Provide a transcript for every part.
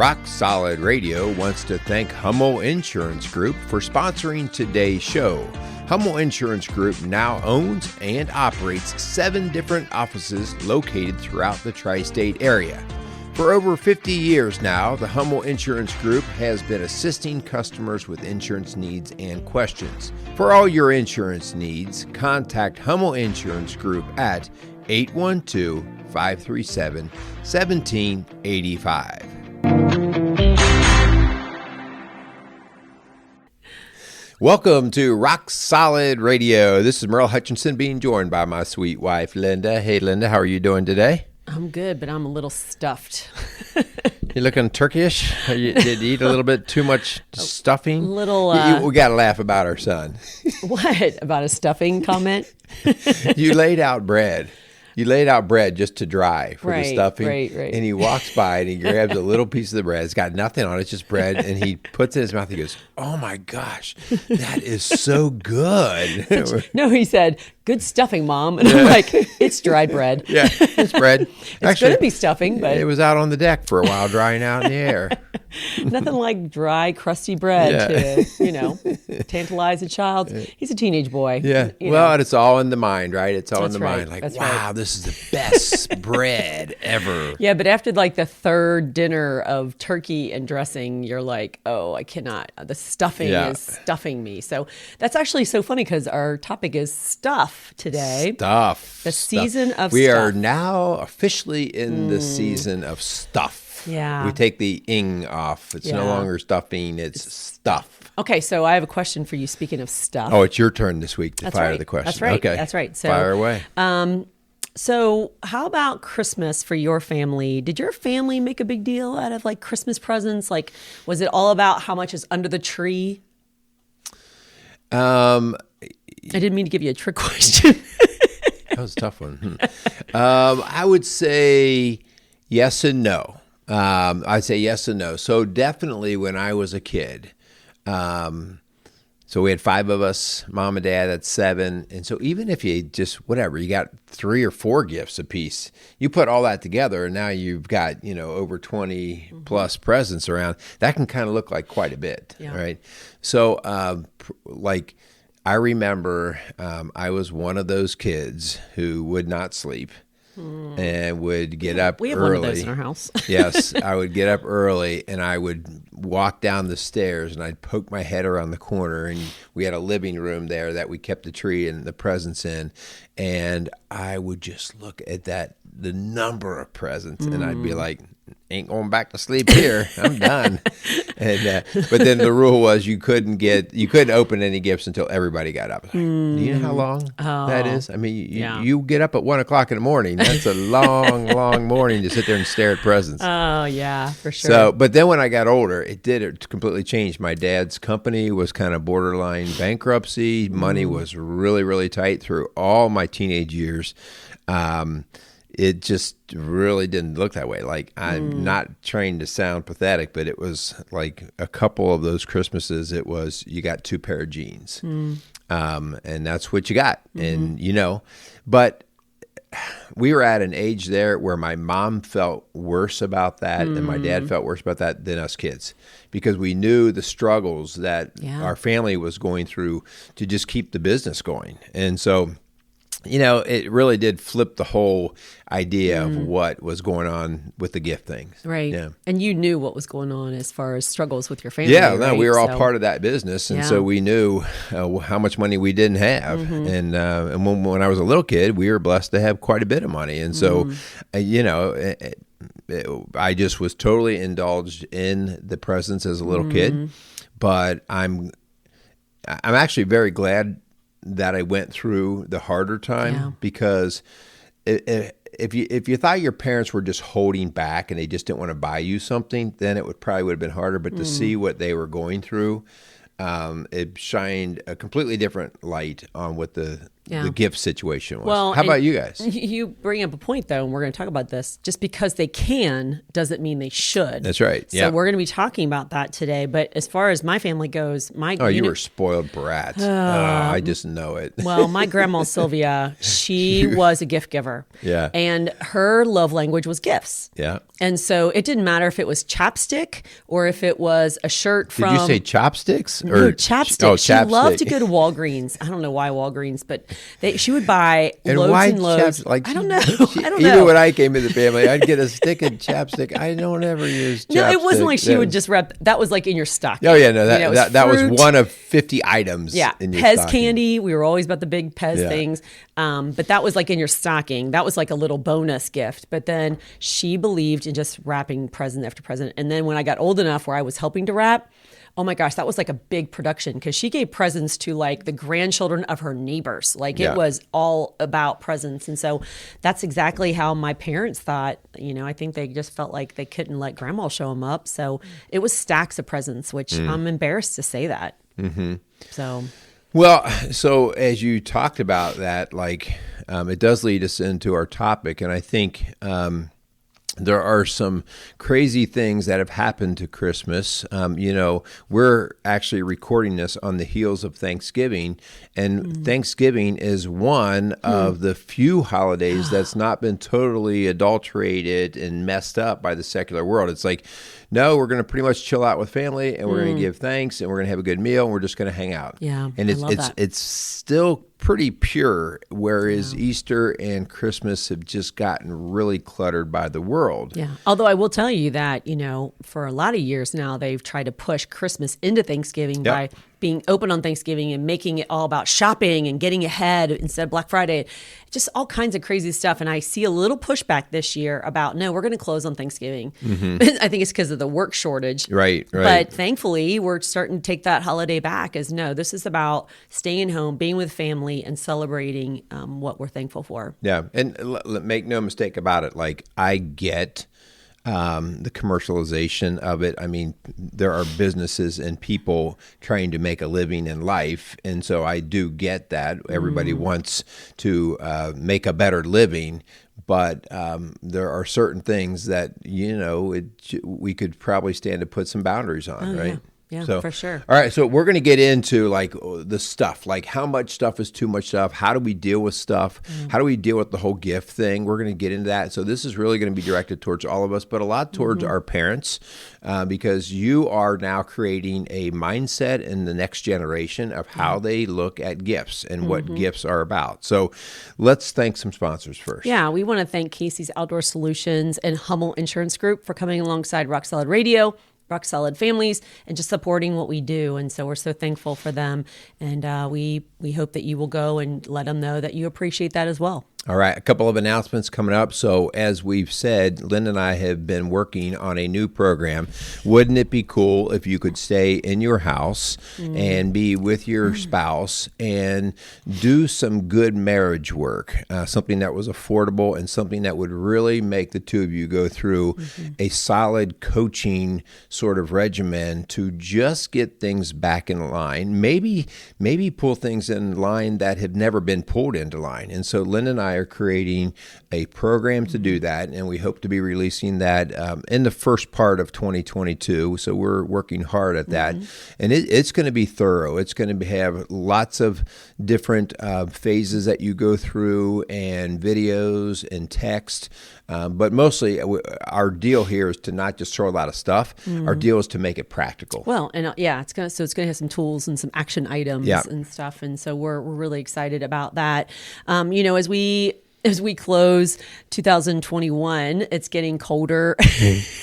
Rock Solid Radio wants to thank Hummel Insurance Group for sponsoring today's show. Hummel Insurance Group now owns and operates 7 different offices located throughout the tri-state area. For over 50 years now, the Hummel Insurance Group has been assisting customers with insurance needs and questions. For all your insurance needs, contact Hummel Insurance Group at 812-537-1785. Welcome to Rock Solid Radio. This is Merle Hutchinson being joined by my sweet wife, Linda. Hey, Linda, how are you doing today? I'm good, but I'm a little stuffed. You looking Turkish? Did you eat a little bit too much stuffing? We got to laugh about our son. What? About a stuffing comment? You laid out bread. You laid out bread just to dry for the stuffing. Right. And he walks by and he grabs a little piece of the bread. It's got nothing on it, it's just bread. And he puts it in his mouth. He goes, "Oh my gosh, that is so good." No, he said, "Good stuffing, Mom." And I'm like, "It's dry bread." Yeah, it's bread. It's going to be stuffing, but it was out on the deck for a while, drying out in the air. Nothing like dry, crusty bread to, tantalize a child. He's a teenage boy. Yeah. And it's all in the mind, right? It's all in the mind. Like, That's wow, right. This is the best bread ever. Yeah, but after like the third dinner of turkey and dressing, you're like, oh, I cannot. The stuffing is stuffing me. So that's actually so funny because our topic is stuff today. Stuff. The season of We stuff. are now officially in the season of stuff. Yeah. We take the ing off. It's no longer stuffing, it's stuff. Okay, so I have a question for you. Speaking of stuff. Oh, it's your turn this week to fire right. the question. That's right. Okay. That's right. So, fire away. So how about Christmas for your family? Did your family make a big deal out of like Christmas presents? Like, was it all about how much is under the tree? I didn't mean to give you a trick question. That was a tough one. I would say yes and no. I'd say yes and no. So definitely when I was a kid, so we had 5 of us, mom and dad, that's 7. And so even if you just, whatever, you got 3 or 4 gifts apiece, you put all that together and now you've got, over 20 plus presents around. That can kind of look like quite a bit, right? So I remember I was one of those kids who would not sleep. And would get up early. We have one of those in our house. Yes, I would get up early and I would walk down the stairs and I'd poke my head around the corner, and we had a living room there that we kept the tree and the presents in, and I would just look at the number of presents, and I'd be like, ain't going back to sleep here. I'm done. And but then the rule was you couldn't open any gifts until everybody got up. Like, do you know how long that is? I mean, you get up at 1:00 in the morning. That's a long, long morning to sit there and stare at presents. Oh yeah, for sure. So, but then when I got older, it completely changed. My dad's company was kind of borderline bankruptcy. Money was really, really tight through all my teenage years. It just really didn't look that way. Like, I'm not trying to sound pathetic, but it was like a couple of those Christmases, it was, you got 2 pair of jeans. And that's what you got. And, but we were at an age there where my mom felt worse about that and my dad felt worse about that than us kids, because we knew the struggles that our family was going through to just keep the business going. And so, it really did flip the whole idea of what was going on with the gift things. Right. Yeah. And you knew what was going on as far as struggles with your family. Yeah, no, right? we were all part of that business. And so we knew how much money we didn't have. And when I was a little kid, we were blessed to have quite a bit of money. And so, I just was totally indulged in the presents as a little kid. But I'm actually very glad that I went through the harder time, because if you thought your parents were just holding back and they just didn't want to buy you something, then it would have been harder. But to see what they were going through, it shined a completely different light on what the Yeah. the gift situation was. Well, How about you guys? You bring up a point, though, and we're going to talk about this. Just because they can doesn't mean they should. That's right. So we're going to be talking about that today. But as far as my family goes, you were a spoiled brat. I just know it. Well, my grandma Sylvia, she was a gift giver. Yeah. And her love language was gifts. Yeah. And so it didn't matter if it was chapstick or if it was a shirt from... Did you say chopsticks? No, chapstick. Oh, She loved to go to Walgreens. I don't know why Walgreens, but she would buy loads and loads. I don't know. Even when I came to the family, I'd get a stick of chapstick. I don't ever use chapstick. No, it wasn't like she would just rep. That was like in your stocking. Oh, yeah. No, that was one of 50 items in your Pez stocking. candy. We were always about the big Pez things. But that was like in your stocking. That was like a little bonus gift. But then she believed in just wrapping present after present. And then when I got old enough where I was helping to wrap, oh my gosh, that was like a big production because she gave presents to like the grandchildren of her neighbors. Like it was all about presents. And so that's exactly how my parents thought. I think they just felt like they couldn't let grandma show them up. So it was stacks of presents, which I'm embarrassed to say that. Mm-hmm. So as you talked about that, it does lead us into our topic. And I think there are some crazy things that have happened to Christmas. We're actually recording this on the heels of Thanksgiving, and Thanksgiving is one of the few holidays that's not been totally adulterated and messed up by the secular world. It's like, no, we're going to pretty much chill out with family, and we're going to give thanks, and we're going to have a good meal, and we're just going to hang out. Yeah, and I love that. It's still pretty pure, whereas Easter and Christmas have just gotten really cluttered by the world. Yeah. Although I will tell you that, for a lot of years now, they've tried to push Christmas into Thanksgiving by being open on Thanksgiving and making it all about shopping and getting ahead instead of Black Friday. Just all kinds of crazy stuff. And I see a little pushback this year about, no, we're going to close on Thanksgiving. I think it's because of the work shortage. Right. But thankfully, we're starting to take that holiday back as, no, this is about staying home, being with family, and celebrating what we're thankful for. Yeah. And make no mistake about it. I get the commercialization of it. I mean, there are businesses and people trying to make a living in life. And so I do get that. Everybody wants to make a better living. But there are certain things that, we could probably stand to put some boundaries on, right? Yeah, so, for sure. All right, so we're going to get into the stuff, how much stuff is too much stuff? How do we deal with stuff? How do we deal with the whole gift thing? We're going to get into that. So this is really going to be directed towards all of us, but a lot towards our parents, because you are now creating a mindset in the next generation of how they look at gifts and what gifts are about. So let's thank some sponsors first. Yeah, we want to thank Casey's Outdoor Solutions and Hummel Insurance Group for coming alongside Rock Solid Radio, Rock Solid Families, and just supporting what we do. And so we're so thankful for them. And we hope that you will go and let them know that you appreciate that as well. All right, a couple of announcements coming up. So as we've said, Lynn and I have been working on a new program. Wouldn't it be cool if you could stay in your house and be with your spouse and do some good marriage work, something that was affordable and something that would really make the two of you go through a solid coaching sort of regimen to just get things back in line, maybe pull things in line that have never been pulled into line. And so Lynn and I are creating a program to do that, and we hope to be releasing that in the first part of 2022. So we're working hard at that, and it's going to be thorough. It's going to have lots of different phases that you go through, and videos and text. But mostly, our deal here is to not just throw a lot of stuff. Our deal is to make it practical. Well, and it's going to have some tools and some action items and stuff, and so we're really excited about that. As we close 2021, it's getting colder. I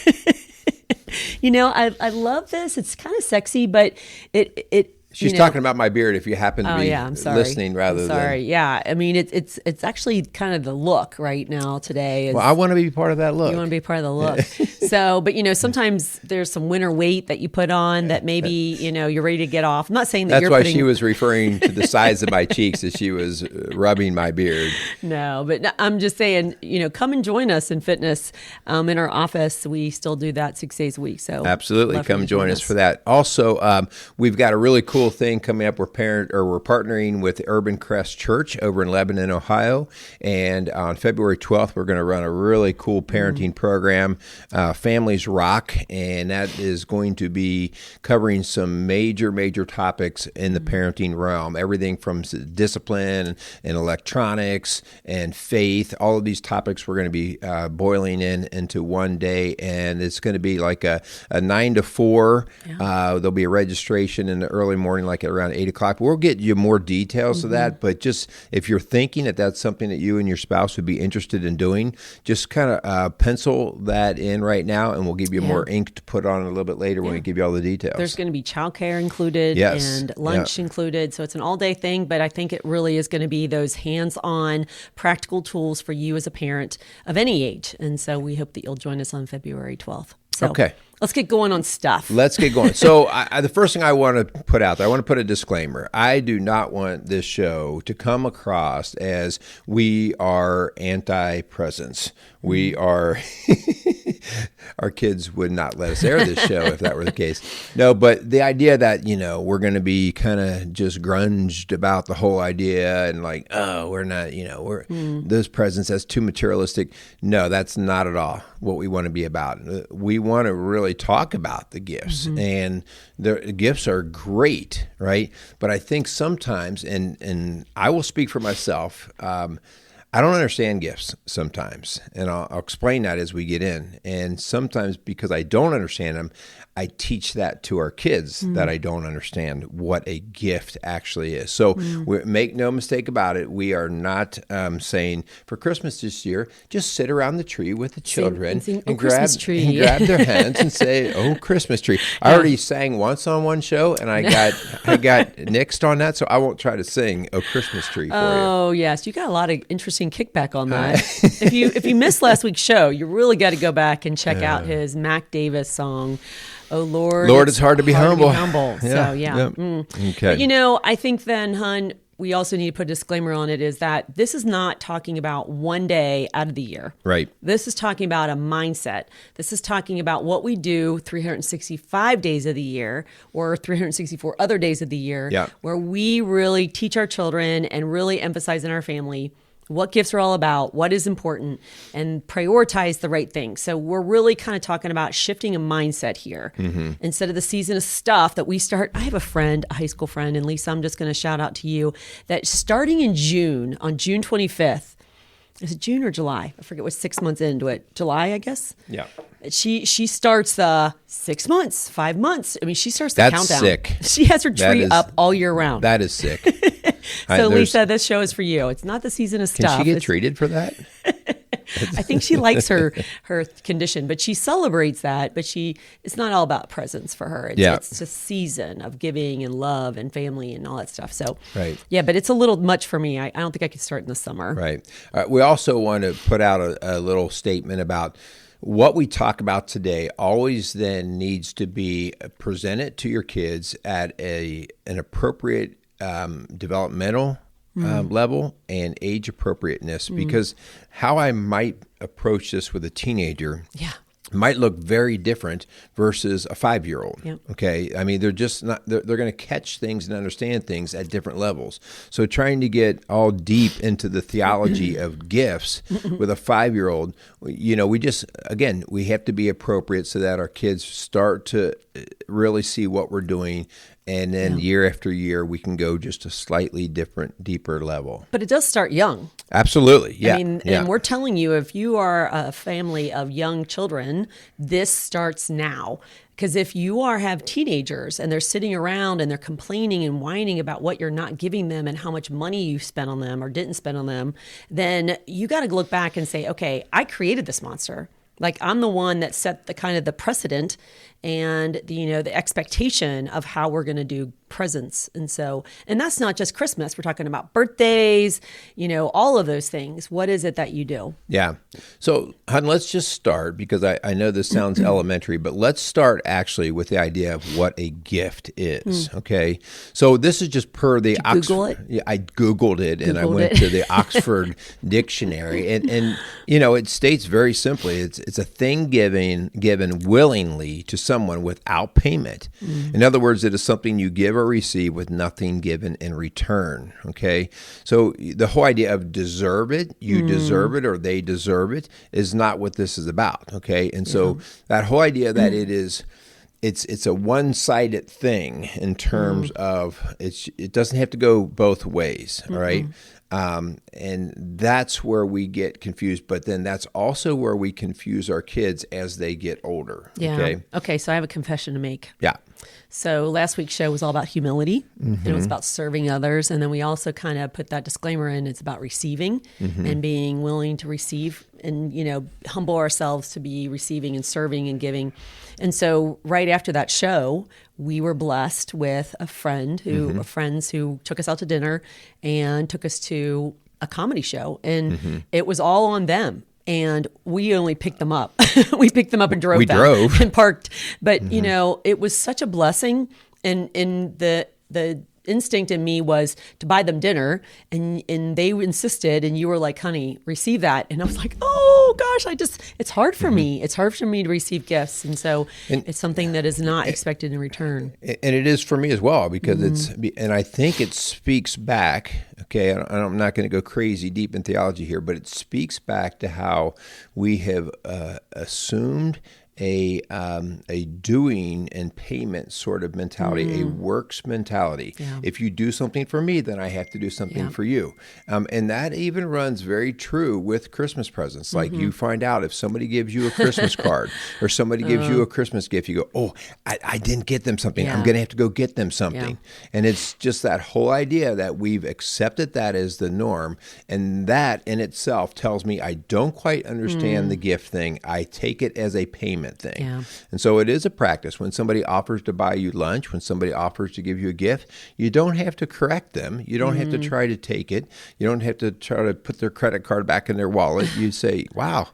love this. It's kind of sexy, but it She's talking about my beard if you happen to be I'm sorry. listening rather than... Sorry, yeah. I mean, it's actually kind of the look right now today. Well, I want to be part of that look. You want to be part of the look. So, but sometimes there's some winter weight that you put on that maybe, you're ready to get off. I'm not saying that That's you're why putting... she was referring to the size of my cheeks as she was rubbing my beard. No, but I'm just saying, come and join us in fitness in our office. We still do that 6 days a week. So absolutely. Come join us for that. Also, we've got a really cool cool thing coming up. We're partnering with Urban Crest Church over in Lebanon, Ohio, and on February 12th, we're going to run a really cool parenting program, Families Rock, and that is going to be covering some major topics in the parenting realm. Everything from discipline and electronics and faith. All of these topics we're going to be boiling into one day, and it's going to be like a 9 to 4. There'll be a registration in the early morning, like at around 8 o'clock. We'll get you more details of that, but just if you're thinking that that's something that you and your spouse would be interested in doing, just kind of pencil that in right now, and we'll give you more ink to put on a little bit later when we give you all the details. There's going to be childcare included and lunch included, so it's an all-day thing, but I think it really is going to be those hands-on practical tools for you as a parent of any age, and so we hope that you'll join us on February 12th. So let's get going on stuff. Let's get going. So the first thing I want to put out there, I want to put a disclaimer. I do not want this show to come across as we are anti-presents. We are, our kids would not let us air this show if that were the case. No, but the idea that, we're going to be kind of just grunged about the whole idea and like, oh, we're not, those presents, that's too materialistic. No, that's not at all what we want to be about. We want to really talk about the gifts, and the gifts are great, right? But I think sometimes, and I will speak for myself, I don't understand gifts sometimes, and I'll explain that as we get in. And sometimes because I don't understand them, I teach that to our kids that I don't understand what a gift actually is. So make no mistake about it. We are not saying for Christmas this year, just sit around the tree with the children and grab their hands and say, "Oh, Christmas tree." I already sang once on one show, and I got nixed on that, so I won't try to sing "Oh, Christmas Tree" for you. Oh yes, you got a lot of interesting kickback on that. If you missed last week's show, you really got to go back and check out his Mac Davis song. Oh, Lord, it's hard to be humble. So, Okay. But, I think then, hun, we also need to put a disclaimer on it, is that this is not talking about one day out of the year. Right. This is talking about a mindset. This is talking about what we do 365 days of the year or 364 other days of the year, where we really teach our children and really emphasize in our family what gifts are all about, what is important, and prioritize the right things. So we're really kind of talking about shifting a mindset here. Instead of the season of stuff that we start. I have a friend, a high school friend, and Lisa, I'm just going to shout out to you, that starting in June, on June 25th, is it June or July? I forget, what's 6 months into it. July, I guess? Yeah. She starts 6 months, 5 months. I mean, she starts the countdown. That's sick. She has her tree up all year round. That is sick. So Lisa, this show is for you. It's not the season of stuff. Can she get treated for that? I think she likes her condition, but she celebrates that. But it's not all about presents for her. It's a season of giving and love and family and all that stuff. So, but it's a little much for me. I don't think I could start in the summer. Right. We also want to put out a little statement about what we talk about today. Always then needs to be presented to your kids at an appropriate developmental level and age appropriateness, because how I might approach this with a teenager might look very different versus a 5-year-old. Okay. I mean, they're just not, they're going to catch things and understand things at different levels. So trying to get all deep into the theology of gifts with a 5-year-old, we have to be appropriate so that our kids start to really see what we're doing. And then year after year, we can go just a slightly different, deeper level. But it does start young. Absolutely. Yeah. I mean, and we're telling you, if you are a family of young children, this starts now. Because if you have teenagers and they're sitting around and they're complaining and whining about what you're not giving them and how much money you spent on them or didn't spend on them, then you got to look back and say, okay, I created this monster. Like, I'm the one that set the kind of the precedent and the expectation of how we're going to do presents. And that's not just Christmas. We're talking about birthdays, all of those things. What is it that you do? Yeah. So, hon, let's just start, because I know this sounds elementary, but let's start actually with the idea of what a gift is. Okay. So this is just per the Oxford. Google it? Yeah, I Googled it and I went to the Oxford Dictionary, and it states very simply, it's a thing given willingly to someone without payment. In other words, it is something you give or receive with nothing given in return. Okay, so the whole idea of deserve it, you deserve it, or they deserve it, is not what this is about. Okay, and so that whole idea that it's a one-sided thing in terms of it doesn't have to go both ways. All right. And that's where we get confused, but then that's also where we confuse our kids as they get older. Yeah. Okay. So I have a confession to make. Yeah. So last week's show was all about humility, and it was about serving others. And then we also kind of put that disclaimer in. It's about receiving and being willing to receive and, humble ourselves to be receiving and serving and giving. And so right after that show, we were blessed with friends who took us out to dinner and took us to a comedy show. And it was all on them. And we only picked them up. We picked them up and drove and parked. But, it was such a blessing. And the instinct in me was to buy them dinner. And they insisted. And you were like, honey, receive that. And I was like, oh, gosh, it's hard for me. It's hard for me to receive gifts. And so it's something that is not expected in return. And it is for me as well, because and I think it speaks back. Okay, I'm not going to go crazy deep in theology here, but it speaks back to how we have assumed a doing and payment sort of mentality, a works mentality. Yeah. If you do something for me, then I have to do something for you. And that even runs very true with Christmas presents. Like you find out if somebody gives you a Christmas card or somebody gives you a Christmas gift, you go, oh, I didn't get them something. I'm going to have to go get them something. Yeah. And it's just that whole idea that we've accepted that as the norm. And that in itself tells me I don't quite understand the gift thing. I take it as a payment thing. Yeah. And so it is a practice. When somebody offers to buy you lunch, when somebody offers to give you a gift, you don't have to correct them. You don't have to try to take it. You don't have to try to put their credit card back in their wallet. You say, wow,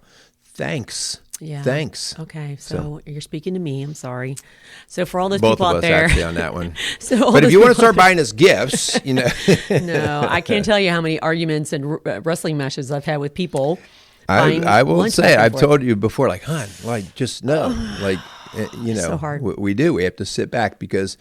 thanks. Yeah. Thanks. Okay. So you're speaking to me. I'm sorry. So for all those both people of out us there, actually on that one. But if you want to start buying us gifts, no, I can't tell you how many arguments and wrestling matches I've had with people. I will say, I've told you before, like, hon, like, just no, like, so hard. We do. We have to sit back because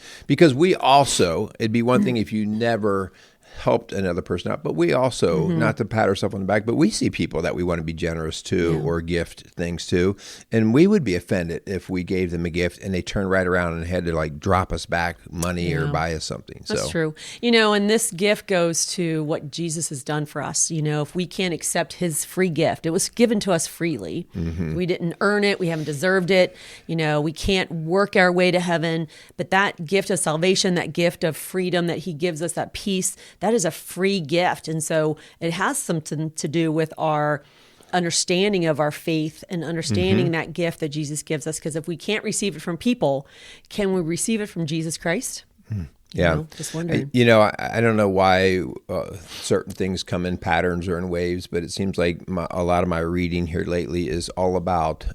we also, it'd be one thing if you never helped another person out, but we also, not to pat ourselves on the back, but we see people that we want to be generous to or gift things to, and we would be offended if we gave them a gift and they turned right around and had to like drop us back money or buy us something. That's true. And this gift goes to what Jesus has done for us. If we can't accept his free gift, it was given to us freely. We didn't earn it. We haven't deserved it. We can't work our way to heaven, but that gift of salvation, that gift of freedom that he gives us, that peace, that is a free gift. And so it has something to do with our understanding of our faith and understanding that gift that Jesus gives us. Because if we can't receive it from people, can we receive it from Jesus Christ? Yeah. Just wondering. I don't know why certain things come in patterns or in waves, but it seems like a lot of my reading here lately is all about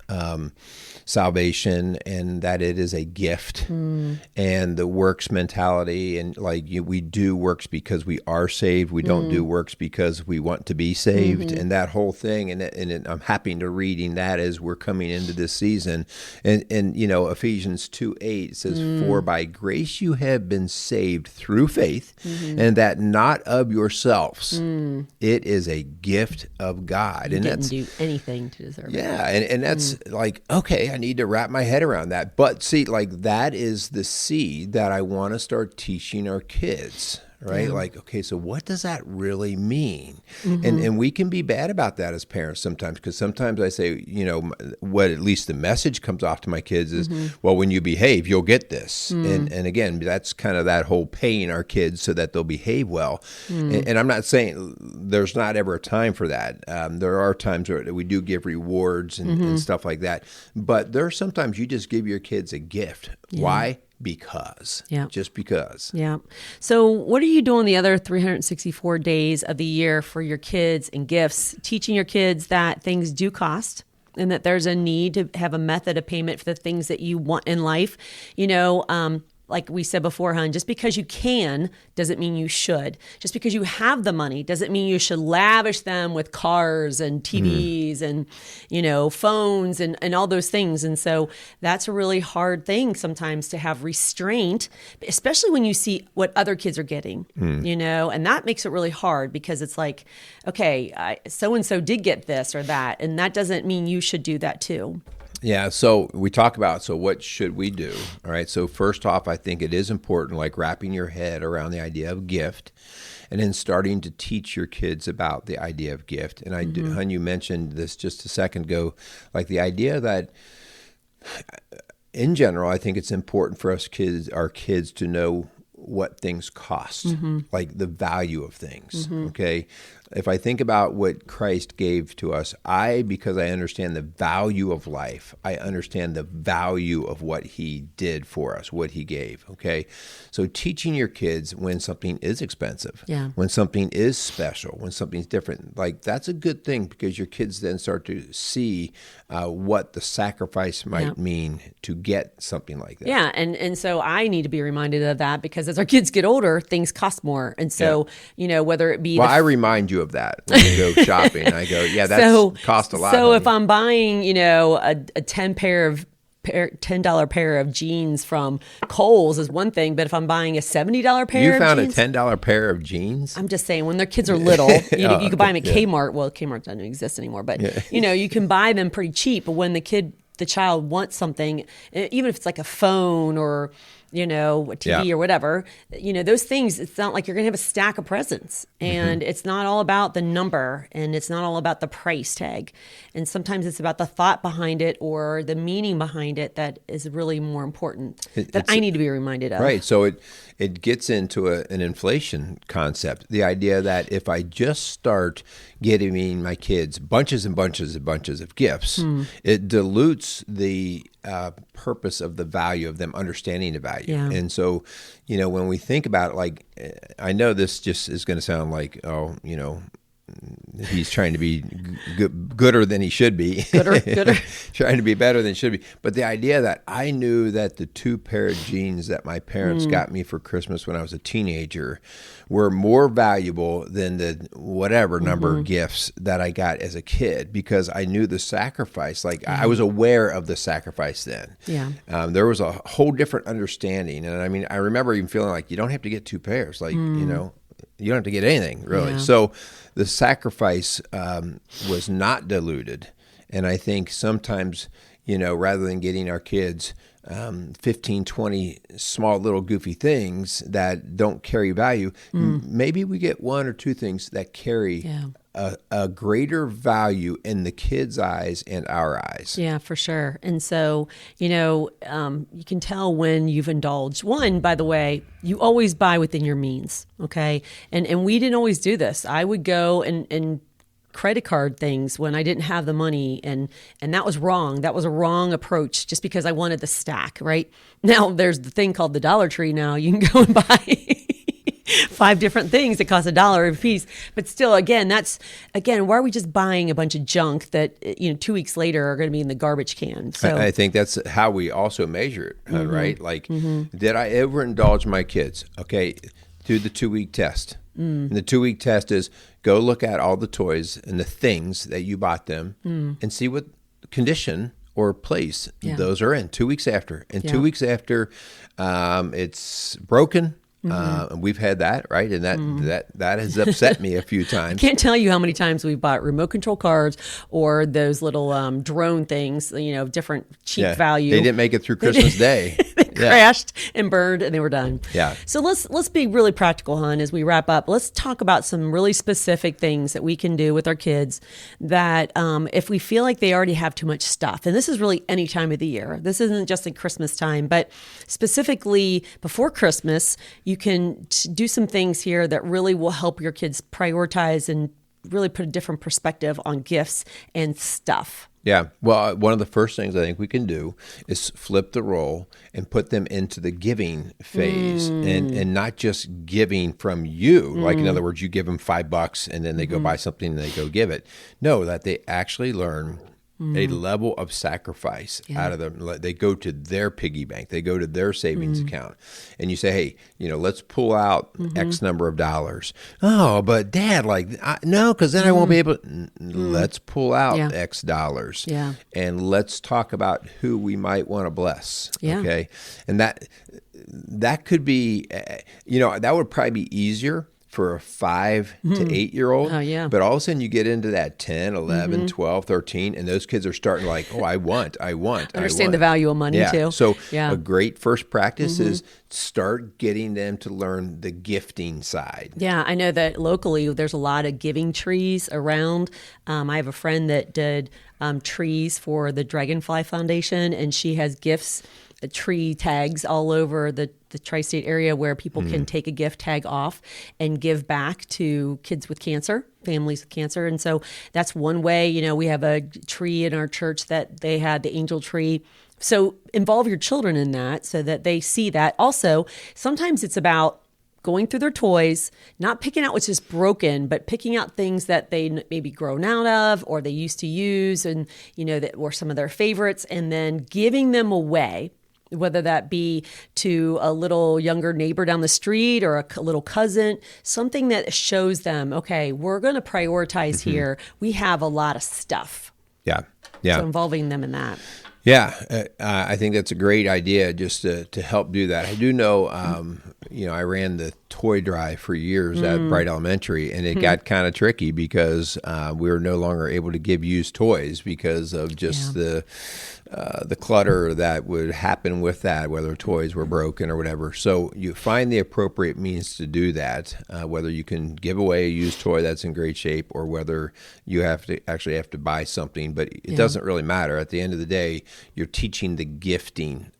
salvation and that it is a gift and the works mentality. And like we do works because we are saved. We don't do works because we want to be saved and that whole thing. And I'm happy to reading that as we're coming into this season. And Ephesians 2:8 says, for by grace you have been saved through faith and that not of yourselves. It is a gift of God. You didn't do anything to deserve it. Yeah. And that's like, okay, I need to wrap my head around that. But see, like that is the seed that I want to start teaching our kids. Right? Yeah. Like, okay, so what does that really mean? And we can be bad about that as parents sometimes, because sometimes I say, what at least the message comes off to my kids is, well, when you behave, you'll get this. And again, that's kind of that whole paying our kids so that they'll behave well. And I'm not saying there's not ever a time for that. There are times where we do give rewards and stuff like that. But there are sometimes you just give your kids a gift. Yeah. Why? Because. Yeah. Just because. Yeah. So what are you doing the other 364 days of the year for your kids and gifts, teaching your kids that things do cost and that there's a need to have a method of payment for the things that you want in life? like we said before, hon, just because you can doesn't mean you should. Just because you have the money doesn't mean you should lavish them with cars and TVs and, phones and all those things. And so that's a really hard thing sometimes to have restraint, especially when you see what other kids are getting, and that makes it really hard because it's like, okay, so-and-so did get this or that, and that doesn't mean you should do that too. Yeah, so we talk about, so what should we do? All right, so first off, I think it is important, like wrapping your head around the idea of gift and then starting to teach your kids about the idea of gift. And Hun, you mentioned this just a second ago, like the idea that in general, I think it's important for our kids to know what things cost, like the value of things, okay? If I think about what Christ gave to us, because I understand the value of life, I understand the value of what he did for us, what he gave, okay? So teaching your kids when something is expensive, when something is special, when something's different, like that's a good thing because your kids then start to see what the sacrifice might mean to get something like that. Yeah, and so I need to be reminded of that because as our kids get older, things cost more. And so, whether it be... Well, I remind you of that when you go shopping. I go, that's cost a lot. So if I'm buying, a $10 pair of jeans from Kohl's is one thing, but if I'm buying a $70 pair of jeans... You found a $10 pair of jeans? I'm just saying, when their kids are little, you can buy them at Kmart. Well, Kmart doesn't exist anymore, but, you can buy them pretty cheap. But when the child wants something, even if it's like a phone or... a TV or whatever, those things, it's not like you're going to have a stack of presents, and it's not all about the number, and it's not all about the price tag. And sometimes it's about the thought behind it or the meaning behind it that is really more important that I need to be reminded of. Right. So it gets into an inflation concept. The idea that if I just start getting my kids bunches and bunches and bunches of gifts, it dilutes the purpose of the value of them understanding the value. Yeah. And so, when we think about it, like, I know this just is going to sound like, he's trying to be gooder than he should be. Gooder. Trying to be better than he should be. But the idea that I knew that the 2 pair of jeans that my parents got me for Christmas when I was a teenager were more valuable than the whatever number of gifts that I got as a kid, because I knew the sacrifice. Like I was aware of the sacrifice then. Yeah. There was a whole different understanding. And I mean, I remember even feeling like you don't have to get 2 pairs. Like, you don't have to get anything, really. Yeah. So the sacrifice was not diluted. And I think sometimes, rather than getting our kids 15, 20 small little goofy things that don't carry value, maybe we get 1 or 2 things that carry a greater value in the kids' eyes and our eyes. Yeah, for sure. And so, you can tell when you've indulged. One, by the way, you always buy within your means, okay? And we didn't always do this. I would go and credit card things when I didn't have the money, and that was wrong. That was a wrong approach just because I wanted the stack, right? Now, there's the thing called the Dollar Tree now. You can go and buy 5 different things that cost $1 a piece. But still, why are we just buying a bunch of junk that 2 weeks later are going to be in the garbage can? So I think that's how we also measure it, right? Like, did I ever indulge my kids? Okay, do the 2-week test. And the 2-week test is go look at all the toys and the things that you bought them and see what condition or place those are in 2 weeks after. And 2 weeks after, it's broken. We've had that, right? And that has upset me a few times. I can't tell you how many times we've bought remote control cars or those little drone things, different cheap value. They didn't make it through Christmas Day. They crashed and burned and they were done. Yeah. So let's be really practical, hon, as we wrap up. Let's talk about some really specific things that we can do with our kids that if we feel like they already have too much stuff, and this is really any time of the year. This isn't just at Christmas time, but specifically before Christmas, you can do some things here that really will help your kids prioritize and really put a different perspective on gifts and stuff. Yeah. Well, one of the first things I think we can do is flip the role and put them into the giving phase and not just giving from you. Like, in other words, you give them $5 and then they go buy something and they go give it. No, that they actually learn a level of sacrifice out of them. They go to their piggy bank. They go to their savings account. And you say, hey, let's pull out X number of dollars. Oh, but Dad, no, because then I won't be able to. Let's pull out X dollars. Yeah. And let's talk about who we might want to bless. Yeah. Okay. And that could be, that would probably be easier for a 5 to 8 year old. Oh, yeah. But all of a sudden you get into that 10, 11, 12, 13, and those kids are starting I want. Understand the value of money too. So a great first practice is start getting them to learn the gifting side. Yeah, I know that locally there's a lot of giving trees around. I have a friend that did trees for the Dragonfly Foundation, and she has gifts, tree tags all over the tri-state area where people can take a gift tag off and give back to kids with cancer, families with cancer. And so that's one way. We have a tree in our church that they had, the angel tree. So involve your children in that so that they see that. Also, sometimes it's about going through their toys, not picking out what's just broken, but picking out things that they maybe grown out of or they used to use and, that were some of their favorites, and then giving them away, whether that be to a little younger neighbor down the street or a little cousin, something that shows them, okay, we're going to prioritize here. We have a lot of stuff. Yeah. So involving them in that. Yeah, I think that's a great idea just to help do that. I do know, I ran the toy drive for years at Bright Elementary, and it got kind of tricky because we were no longer able to give used toys because of just the clutter that would happen with that, whether toys were broken or whatever. So you find the appropriate means to do that, whether you can give away a used toy that's in great shape or whether you have to buy something. But it doesn't really matter. At the end of the day, you're teaching the gifting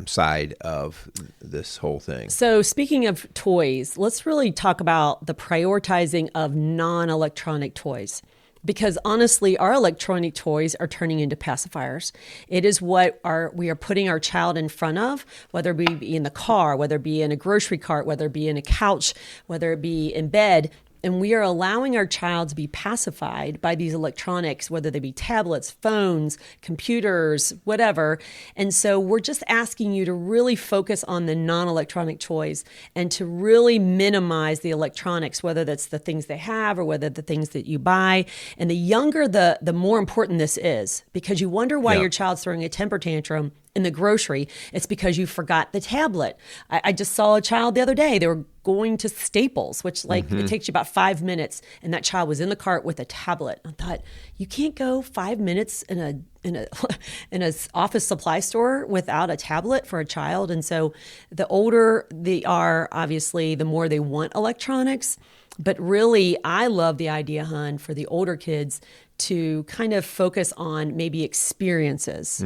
side of this whole thing. So speaking of toys, let's really talk about the prioritizing of non-electronic toys. Because honestly, our electronic toys are turning into pacifiers. It is what we are putting our child in front of, whether it be in the car, whether it be in a grocery cart, whether it be in a couch, whether it be in bed. And we are allowing our child to be pacified by these electronics, whether they be tablets, phones, computers, whatever. And so we're just asking you to really focus on the non-electronic toys and to really minimize the electronics, whether that's the things they have or whether the things that you buy. And the younger, the more important this is, because you wonder why your child's throwing a temper tantrum in the grocery. It's because you forgot the tablet. I just saw a child the other day. They were going to Staples, which it takes you about 5 minutes, and that child was in the cart with a tablet. I thought, you can't go 5 minutes in a office supply store without a tablet for a child. And so the older they are, obviously, the more they want electronics. But really, I love the idea, Hun, for the older kids to kind of focus on maybe experiences.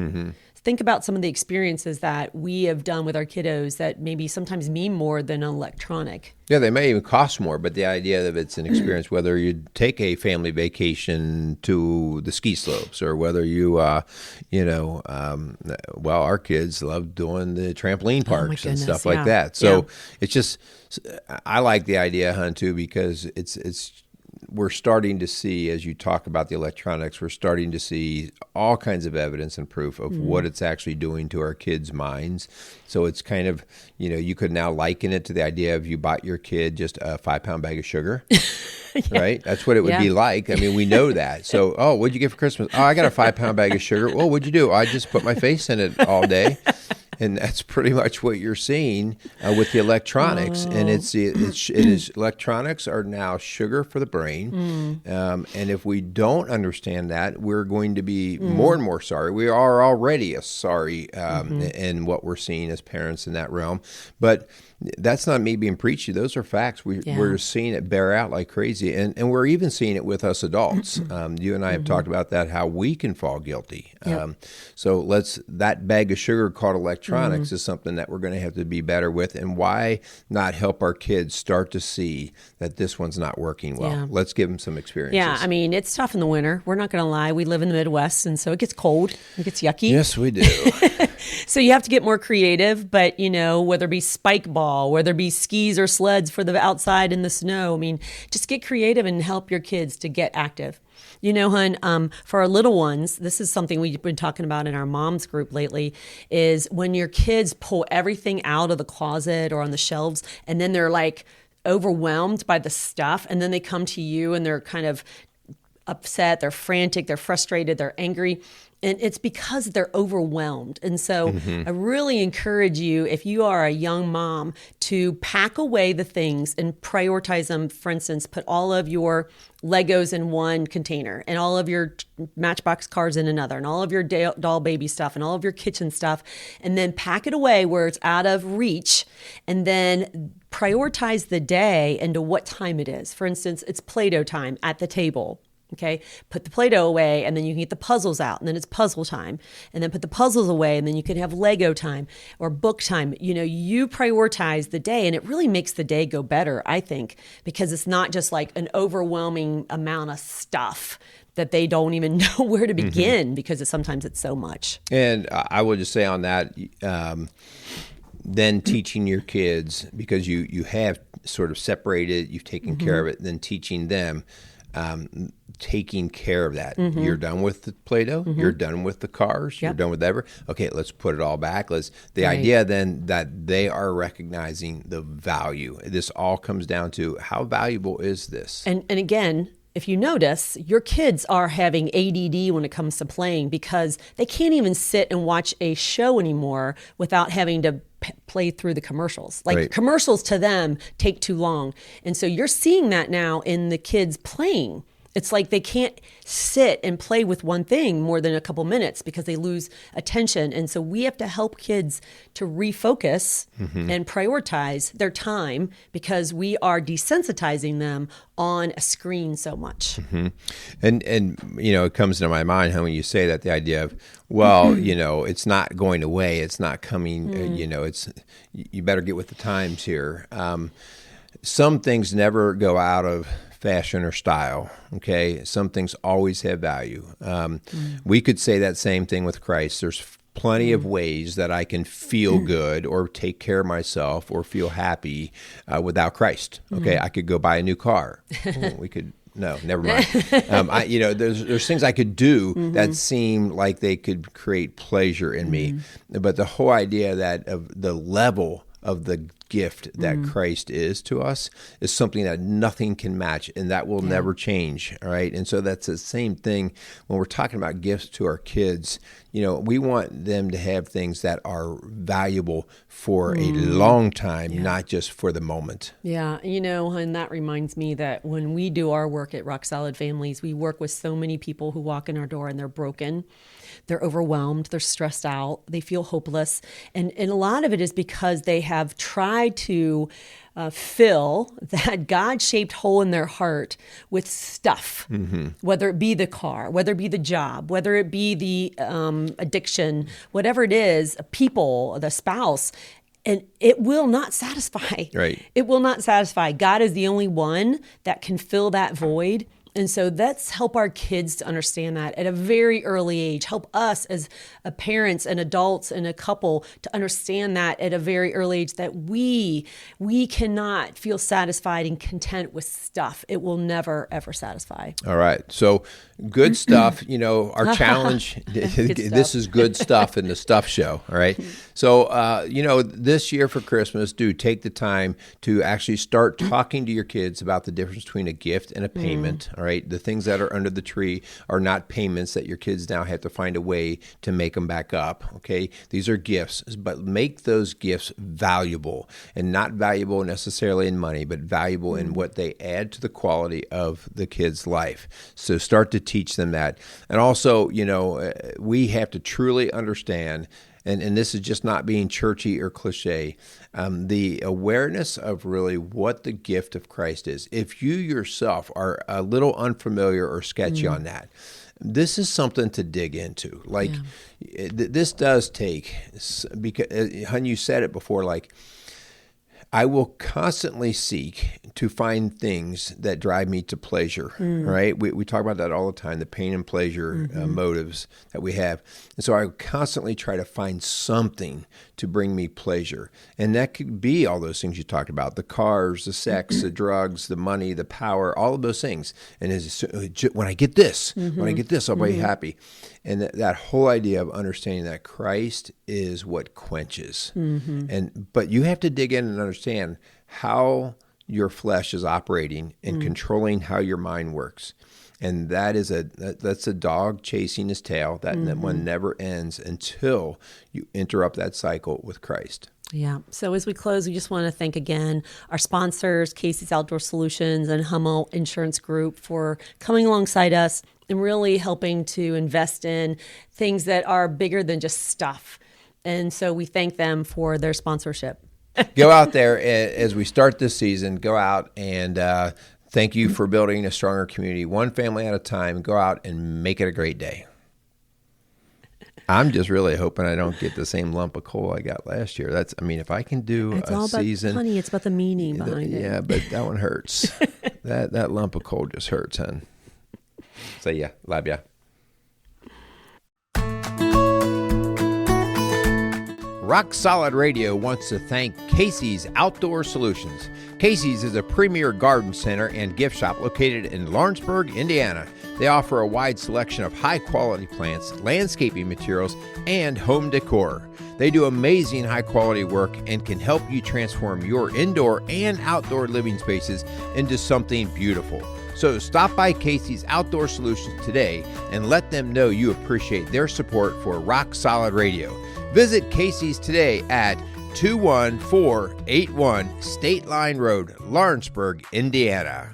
Think about some of the experiences that we have done with our kiddos that maybe sometimes mean more than electronic. Yeah, they may even cost more, but the idea of it's an experience, whether you take a family vacation to the ski slopes or whether you, our kids love doing the trampoline parks and stuff like that. So it's just, I like the idea, Hun, too, because we're starting to see, as you talk about the electronics, we're starting to see all kinds of evidence and proof of what it's actually doing to our kids' minds. So it's kind of, you could now liken it to the idea of you bought your kid just a 5-pound bag of sugar, right? That's what it would be like. I mean, we know that. So, what'd you get for Christmas? Oh, I got a 5-pound bag of sugar. Well, what'd you do? I just put my face in it all day. And that's pretty much what you're seeing with the electronics. And it is electronics are now sugar for the brain. And if we don't understand that, we're going to be more and more sorry. We are already sorry in what we're seeing as parents in that realm. But that's not me being preachy. Those are facts. We're seeing it bear out like crazy. And we're even seeing it with us adults. You and I have talked about that, how we can fall guilty. So that bag of sugar called electronics is something that we're going to have to be better with. And why not help our kids start to see that this one's not working well? Yeah. Let's give them some experiences. Yeah, I mean, it's tough in the winter. We're not going to lie. We live in the Midwest, and so it gets cold. It gets yucky. Yes, we do. So you have to get more creative. But, whether it be spike ball ball, whether it be skis or sleds for the outside in the snow. I mean, just get creative and help your kids to get active. You know, hon, for our little ones, this is something we've been talking about in our moms group lately, is when your kids pull everything out of the closet or on the shelves, and then they're like overwhelmed by the stuff, and then they come to you and they're kind of upset, they're frantic, they're frustrated, they're angry. And it's because they're overwhelmed. And so I really encourage you, if you are a young mom, to pack away the things and prioritize them. For instance, put all of your Legos in one container and all of your Matchbox cars in another and all of your doll baby stuff and all of your kitchen stuff, and then pack it away where it's out of reach, and then prioritize the day into what time it is. For instance, it's Play-Doh time at the table. Okay, put the Play-Doh away, and then you can get the puzzles out, and then it's puzzle time, and then put the puzzles away, and then you can have Lego time or book time. You know, you prioritize the day, and it really makes the day go better, I think, because it's not just like an overwhelming amount of stuff that they don't even know where to begin because sometimes it's so much. And I would just say on that, then teaching your kids, because you have sort of separated, you've taken care of it, then teaching them taking care of that. You're done with the Play-Doh. You're done with the cars. You're done with whatever. Okay, let's put it all back. The idea then that they are recognizing the value. This all comes down to how valuable is this? And again, if you notice, your kids are having ADD when it comes to playing because they can't even sit and watch a show anymore without having to play through the commercials. Like commercials to them take too long. And so you're seeing that now in the kids playing. It's like they can't sit and play with one thing more than a couple minutes because they lose attention. And so we have to help kids to refocus and prioritize their time because we are desensitizing them on a screen so much. And you know, it comes to my mind how when you say that, the idea of, well, you know, it's not going away, it's not coming, you know, you better get with the times here. Some things never go out of fashion or style, okay? Some things always have value. We could say that same thing with Christ. There's plenty of ways that I can feel good or take care of myself or feel happy without Christ, okay? I could go buy a new car. We could... No, never mind. You know, there's things I could do that seem like they could create pleasure in me. But the whole idea that of the level of the gift that Christ is to us is something that nothing can match, and that will never change, all right? And so that's the same thing when we're talking about gifts to our kids. You know, we want them to have things that are valuable for a long time, not just for the moment. Yeah, you know, and that reminds me that when we do our work at Rock Solid Families, we work with so many people who walk in our door and they're broken. They're overwhelmed, they're stressed out, they feel hopeless. And a lot of it is because they have tried to fill that God-shaped hole in their heart with stuff, whether it be the car, whether it be the job, whether it be the addiction, whatever it is, people, the spouse. And it will not satisfy. Right. It will not satisfy. God is the only one that can fill that void. And so let's help our kids to understand that at a very early age. Help us as parents and adults and a couple to understand that at a very early age, that we cannot feel satisfied and content with stuff. It will never, ever satisfy. All right. So good stuff. You know, our challenge, this is good stuff in the stuff show. All right. So, you know, this year for Christmas, take the time to actually start talking to your kids about the difference between a gift and a payment. All right. The things that are under the tree are not payments that your kids now have to find a way to make them back up. Okay. These are gifts, but make those gifts valuable, and not valuable necessarily in money, but valuable in what they add to the quality of the kid's life. So start to teach them that. And also, you know, we have to truly understand, and this is just not being churchy or cliche, the awareness of really what the gift of Christ is. If you yourself are a little unfamiliar or sketchy on that, this is something to dig into. Like, this does take, because, hun, you said it before, like, I will constantly seek to find things that drive me to pleasure, right? We talk about that all the time, the pain and pleasure motives that we have. And so I constantly try to find something to bring me pleasure. And that could be all those things you talked about, the cars, the sex, the drugs, the money, the power, all of those things. And when I get this, I'll be happy. And that whole idea of understanding that Christ is what quenches. But you have to dig in and understand how your flesh is operating and controlling how your mind works. And that's a dog chasing his tail. That one never ends until you interrupt that cycle with Christ. Yeah. So as we close, we just want to thank again our sponsors, Casey's Outdoor Solutions and Hummel Insurance Group, for coming alongside us and really helping to invest in things that are bigger than just stuff. And so we thank them for their sponsorship. Go out there as we start this season. Go out and thank you for building a stronger community, one family at a time. Go out and make it a great day. I'm just really hoping I don't get the same lump of coal I got last year. If I can do it's a all about, season. Honey, it's about the meaning behind it. Yeah, but that one hurts. that lump of coal just hurts, hon. So yeah, love ya. Rock Solid Radio wants to thank Casey's Outdoor Solutions. Casey's is a premier garden center and gift shop located in Lawrenceburg, Indiana. They offer a wide selection of high-quality plants, landscaping materials, and home decor. They do amazing high-quality work and can help you transform your indoor and outdoor living spaces into something beautiful. So stop by Casey's Outdoor Solutions today and let them know you appreciate their support for Rock Solid Radio. Visit Casey's today at 21481 State Line Road, Lawrenceburg, Indiana.